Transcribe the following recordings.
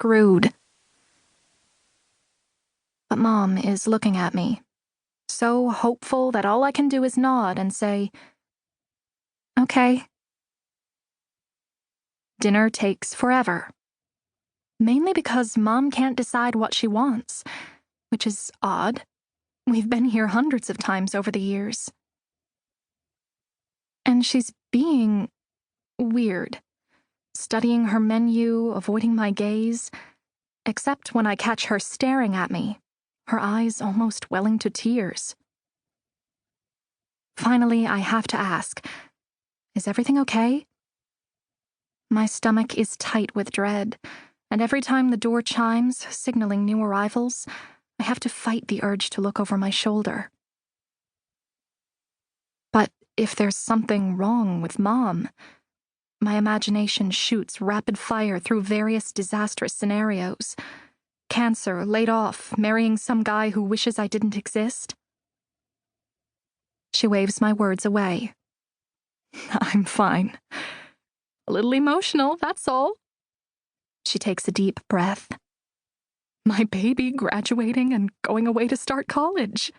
screwed. But Mom is looking at me, so hopeful that all I can do is nod and say, "Okay." Dinner takes forever. Mainly because Mom can't decide what she wants, which is odd. We've been here hundreds of times over the years. And she's being weird, studying her menu, avoiding my gaze, except when I catch her staring at me, her eyes almost welling to tears. Finally, I have to ask, is everything okay? My stomach is tight with dread, and every time the door chimes, signaling new arrivals, I have to fight the urge to look over my shoulder. But if there's something wrong with Mom, my imagination shoots rapid fire through various disastrous scenarios. Cancer, laid off, marrying some guy who wishes I didn't exist. She waves my words away. I'm fine. A little emotional, that's all. She takes a deep breath. My baby graduating and going away to start college.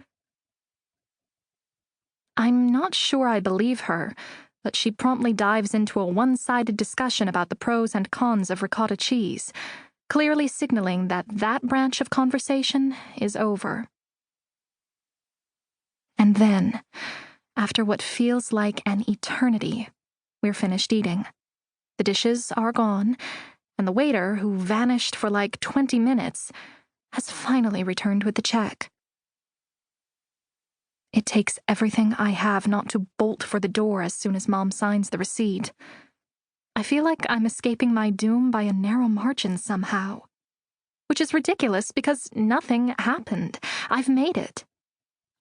I'm not sure I believe her, but she promptly dives into a one-sided discussion about the pros and cons of ricotta cheese, clearly signaling that that branch of conversation is over. And then, after what feels like an eternity, we're finished eating. The dishes are gone, and the waiter, who vanished for like 20 minutes, has finally returned with the check. It takes everything I have not to bolt for the door as soon as Mom signs the receipt. I feel like I'm escaping my doom by a narrow margin somehow. Which is ridiculous because nothing happened. I've made it.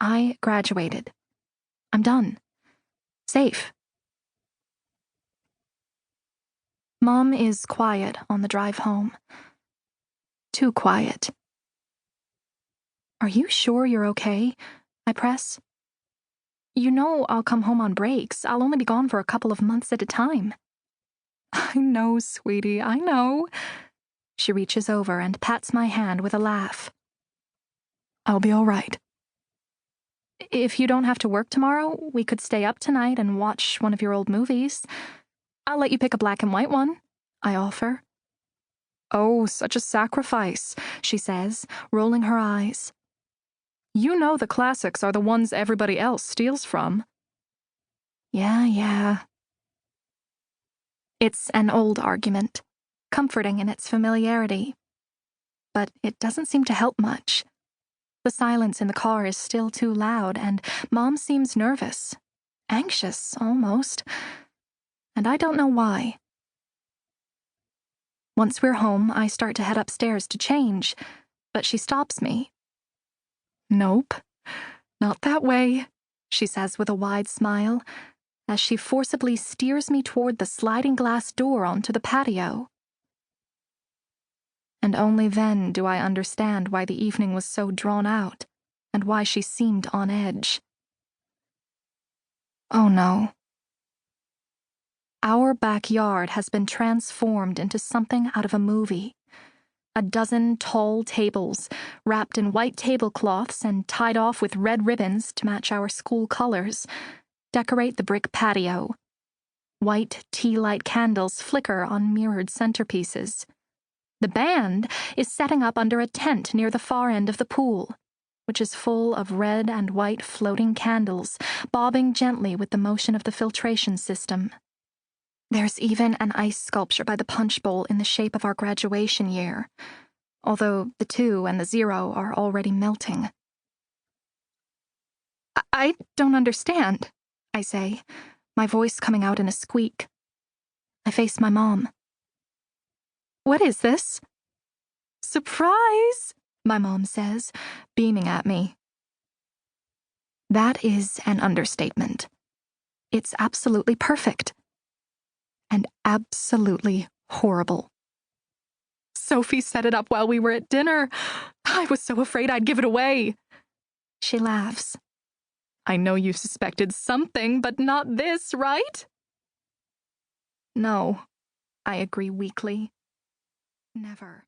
I graduated. I'm done. Safe. Mom is quiet on the drive home. Too quiet. Are you sure you're okay? I press. You know I'll come home on breaks. I'll only be gone for a couple of months at a time. I know, sweetie, I know. She reaches over and pats my hand with a laugh. I'll be all right. If you don't have to work tomorrow, we could stay up tonight and watch one of your old movies. I'll let you pick a black and white one, I offer. Oh, such a sacrifice, she says, rolling her eyes. You know the classics are the ones everybody else steals from. Yeah. It's an old argument, comforting in its familiarity. But it doesn't seem to help much. The silence in the car is still too loud, and Mom seems nervous, anxious almost, and I don't know why. Once we're home, I start to head upstairs to change, but she stops me. Nope, not that way, she says with a wide smile, as she forcibly steers me toward the sliding glass door onto the patio. And only then do I understand why the evening was so drawn out, and why she seemed on edge. Oh no. Our backyard has been transformed into something out of a movie. A dozen tall tables, wrapped in white tablecloths and tied off with red ribbons to match our school colors, decorate the brick patio. White tea light candles flicker on mirrored centerpieces. The band is setting up under a tent near the far end of the pool, which is full of red and white floating candles, bobbing gently with the motion of the filtration system. There's even an ice sculpture by the punch bowl in the shape of our graduation year, although the 2 and the 0 are already melting. I don't understand, I say, my voice coming out in a squeak. I face my mom. What is this? Surprise, my mom says, beaming at me. That is an understatement. It's absolutely perfect. And absolutely horrible. Sophie set it up while we were at dinner. I was so afraid I'd give it away. She laughs. I know you suspected something, but not this, right? No, I agree weakly. Never.